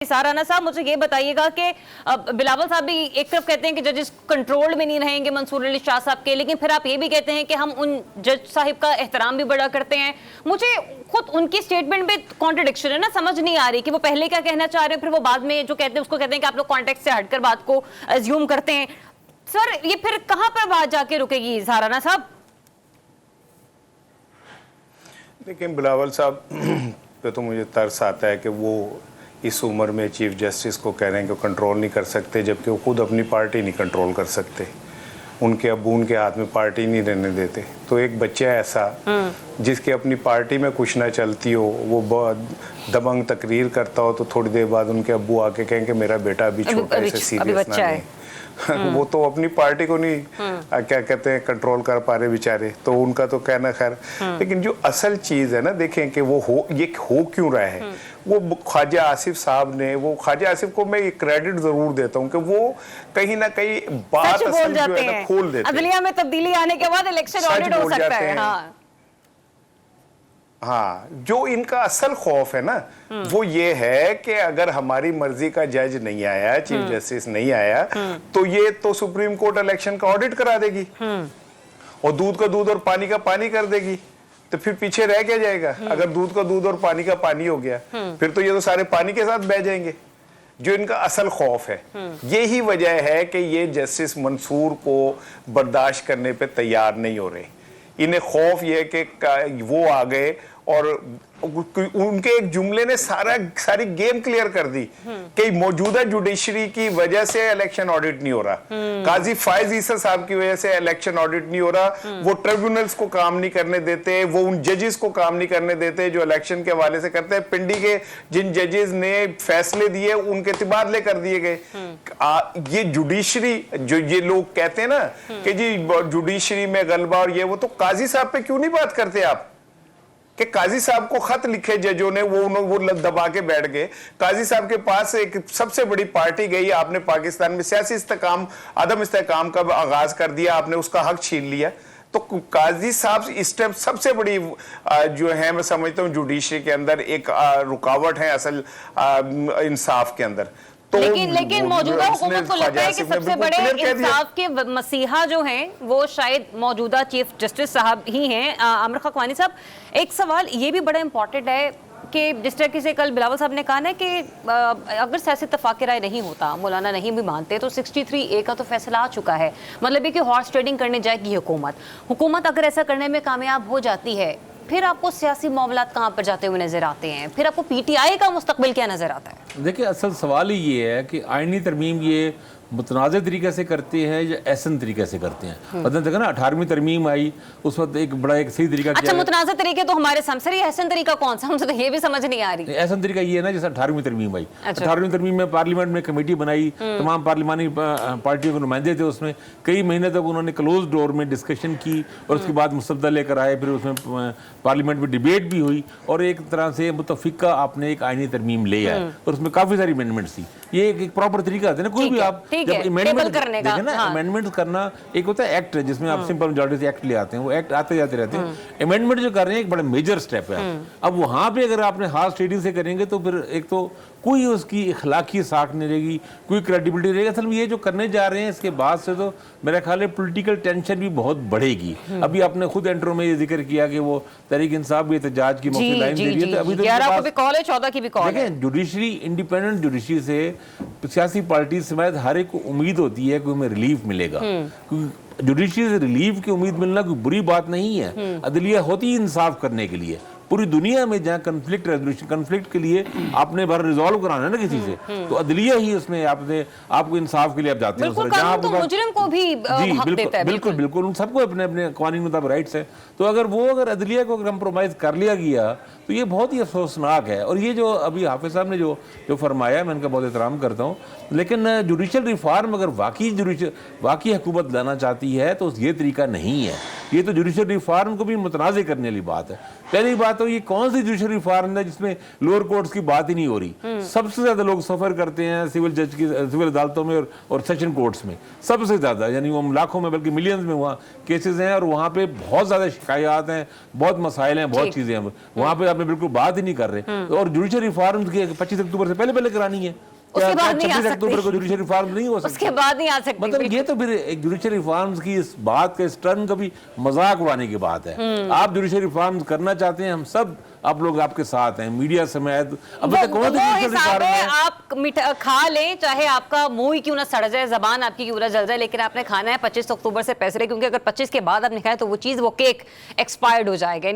साराना साहब, मुझे ये बताइएगा कि बिलावल साहब भी एक तरफ कहते हैं कि जजेस कंट्रोल में नहीं रहेंगे मंसूर अली शाह साहब के, लेकिन फिर आप ये भी कहते हैं कि हम उन जज साहिब का एहतराम भी बड़ा करते हैं। मुझे खुद उनकी स्टेटमेंट में कॉन्ट्रडिक्शन है ना, समझ नहीं आ रही कि वो पहले क्या कहना चाह रहे हैं, फिर वो बाद में जो कहते हैं उसको कहते हैं कि आप लोग कॉन्टेक्स्ट से हटकर बात को अज्यूम करते हैं। सर, ये फिर कहां पर बात जाके रुकेगी साराना साहब? लेकिन बिलावल साहब पे तो मुझे तरस आता है कि वो इस उम्र में चीफ जस्टिस को कह रहे हैं कि वो कंट्रोल नहीं कर सकते, जबकि वो खुद अपनी पार्टी नहीं कंट्रोल कर सकते। उनके अब्बू उनके हाथ में पार्टी नहीं रहने देते। तो एक बच्चा ऐसा जिसकी अपनी पार्टी में कुछ ना चलती हो, वो बहुत दबंग तकरीर करता हो, तो थोड़ी देर बाद उनके अब्बू आके कहें कि मेरा बेटा अभी छोटा है, इसे सीरियस ना लें। वो तो अपनी पार्टी को नहीं क्या कहते हैं कंट्रोल कर पा रहे बेचारे, तो उनका तो कहना खैर। लेकिन जो असल चीज है ना, देखें कि वो हो क्यों रहा है। वो ख्वाजा आसिफ साहब ने, वो ख्वाजा आसिफ को मैं क्रेडिट जरूर देता हूँ कि वो कहीं ना कहीं बात असल जो है ना खोल देते हैं। अदलिया में तब्दीली आने के बाद इलेक्शन ऑडिट हो सकता है। हाँ, जो इनका असल खौफ है ना, वो ये है कि अगर हमारी मर्जी का जज नहीं आया, चीफ जस्टिस नहीं आया, तो ये तो सुप्रीम कोर्ट इलेक्शन का ऑडिट करा देगी और दूध का दूध और पानी का पानी कर देगी। तो फिर पीछे रह क्या जाएगा? अगर दूध का दूध और पानी का पानी हो गया, फिर तो ये तो सारे पानी के साथ बह जाएंगे। जो इनका असल खौफ है, यही वजह है कि ये जस्टिस मंसूर को बर्दाश्त करने पे तैयार नहीं हो रहे। इन्हें खौफ ये है कि वो आ गए और उनके एक जुमले ने सारी गेम क्लियर कर दी कि मौजूदा जुडिशरी की वजह से इलेक्शन ऑडिट नहीं हो रहा, काजी फायज ईसा साहब की वजह से इलेक्शन ऑडिट नहीं हो रहा। वो ट्रिब्यूनल्स को काम नहीं करने देते, वो उन जजेस को काम नहीं करने देते जो इलेक्शन के हवाले से करते हैं। पिंडी के जिन जजेस ने फैसले दिए उनके तबादले कर दिए गए। ये जुडिशरी जो ये लोग कहते हैं ना कि जी जुडिशरी में गलबा और ये वो, तो काजी साहब पे क्यों नहीं बात करते आप कि काजी साहब को खत लिखे जजों ने, वो दबा के बैठ गए। काजी साहब के पास एक सबसे बड़ी पार्टी गई, आपने पाकिस्तान में सियासी इस्तेकाम आदम इस्तेकाम का आगाज कर दिया, आपने उसका हक छीन लिया। तो काजी साहब इस टाइम सबसे बड़ी जो है, मैं समझता हूँ जुडिशरी के अंदर एक रुकावट है असल इंसाफ के अंदर। तो लेकिन मौजूदा हुकूमत को लगता है कि सबसे बड़े इंसाफ के मसीहा जो हैं वो शायद मौजूदा चीफ जस्टिस साहब ही हैं। आमिर खकवानी साहब, एक सवाल ये भी बड़ा इंपॉर्टेंट है कि जिस तरह से कल बिलावल साहब ने कहा ना कि अगर सियासी इत्तेफाक राय नहीं होता, मौलाना नहीं भी मानते, तो 63A का तो फैसला आ चुका है। मतलब है कि हॉर्स ट्रेडिंग करने जाएगी हुकूमत अगर ऐसा करने में कामयाब हो जाती है, फिर आपको सियासी मामलात कहाँ पर जाते हुए नजर आते हैं? फिर आपको PTI का मुस्तकबिल क्या नजर आता है? देखिए, असल सवाल ही ये है कि आईनी तरमीम ये मुतनाज़ तरीके से करते हैं या एहसन तरीके से करते हैं। मतलब देखा ना 18वीं तरमीम आई, उस वक्त एक बड़ा एक सही तरीका अच्छा, मुतनाज़ तरीके तो हमारे सामने, एहसन तरीका कौन सा? मुझे तो ये भी समझ नहीं आ रही। एहसन तरीका ये है ना, जैसे 18वीं तरमीम आई, 18वीं तरमीम में पार्लियामेंट में कमेटी बनाई, तमाम पार्लिमानी पार्टियों के नुमाइंदे थे उसमें, कई महीने तक उन्होंने क्लोज डोर में डिस्कशन की और उसके बाद मुसद्दा लेकर आए, फिर उसमें पार्लियामेंट में डिबेट भी हुई और एक तरह से मुतफिका आपने एक आईनी तरमीम ले आए और उसमें काफ़ी सारी अमेंडमेंट्स थी। ये एक प्रॉपर तरीका है ना, कोई भी आप जब अमेंडमेंट देखें ना, अमेंडमेंट करना एक होता है एक्ट जिसमें आप सिंपल मेजॉरिटी से एक्ट ले आते हैं, वो एक्ट आते जाते रहते हैं। अमेंडमेंट जो कर रहे हैं एक बड़ा मेजर स्टेप है। अब वहां पे अगर आपने हार्श ट्रेडिंग से करेंगे तो फिर एक तो कोई उसकी इखलाकी साख नहीं रहेगी, कोई क्रेडिबिलिटी रहेगी। असल में ये जो करने जा रहे हैं इसके बाद से तो मेरा ख्याल है पॉलिटिकल टेंशन भी बहुत बढ़ेगी। अभी आपने खुद इंट्रो में ये जिक्र किया कि वो तहरीक इंसाफ भी एहतजाज की मौके लाइन दे रही है, तो अभी तो 11 को भी कॉल है, 14 की भी कॉल है। देखें, जुडिशरी, इंडिपेंडेंट जुडिशरी से सियासी पार्टी समेत हर एक को उम्मीद होती है कि हमें रिलीफ मिलेगा, क्योंकि जुडिशरी से रिलीफ की उम्मीद मिलना कोई बुरी बात नहीं है। अदलिया होती है इंसाफ करने के लिए। पूरी दुनिया में जहाँ कन्फ्लिक्ट रेजोल्यूशन, कन्फ्लिक्ट के लिए आपने बार रिजॉल्व कराना है ना किसी से, तो अदलिया ही उसमें आपको इंसाफ के लिए आप जाते हैं। तो मुजरिम को भी हक देता है। बिल्कुल उन सबको अपने अपने कानूनी मुताबिक राइट्स है। तो अगर अदलिया को कंप्रोमाइज कर लिया गया तो ये बहुत ही अफसोसनाक है। और ये जो अभी हाफिज साहब ने जो फरमाया, मैं इनका बहुत एहतराम करता हूँ, लेकिन जुडिशल रिफॉर्म अगर वाकई हुकूमत लाना चाहती है तो ये तरीका नहीं है। ये तो जुडिशल रिफॉर्म को भी मुतनाज़ करने वाली बात है। पहली बात तो ये कौन सी जुडिशरी रिफॉर्म है जिसमें लोअर कोर्ट्स की बात ही नहीं हो रही। सबसे ज्यादा लोग सफर करते हैं सिविल जज की सिविल अदालतों में और सेशन कोर्ट्स में, सबसे ज्यादा, यानी वो लाखों में बल्कि मिलियंस में वहाँ केसेस हैं और वहाँ पे बहुत ज्यादा शिकायत हैं, बहुत मसाइल हैं, बहुत चीजें हैं, वहाँ पे आपने बिल्कुल बात ही नहीं कर रहे। और जुडिशरी रिफॉर्म की 25 अक्टूबर से पहले करानी है, उसके बाद नहीं आ 26 अक्टूबर को सकती, जुडिशरी रिफॉर्म नहीं हो सकती, उसके बाद नहीं आ सकती। मतलब ये तो फिर एक जुडिशरी रिफॉर्म्स की इस बात का, इस टर्म का भी मजाक उड़ाने की बात है। आप जुडिशरी रिफॉर्म्स करना चाहते हैं, हम सब आप लोग आपके साथ हैं, मीडिया समेत। अब तक कौन सी जुडिशरी रिफॉर्म है? आप खा लें, चाहे आपका मुंह ही क्यों ना सड़ जाए, जबान आपकी क्यों ना जल जाए, लेकिन आपने खाना है 25 अक्टूबर से पैसे, क्योंकि अगर 25 के बाद आपने खाया तो वो चीज, वो केक एक्सपायर्ड हो जाएगा।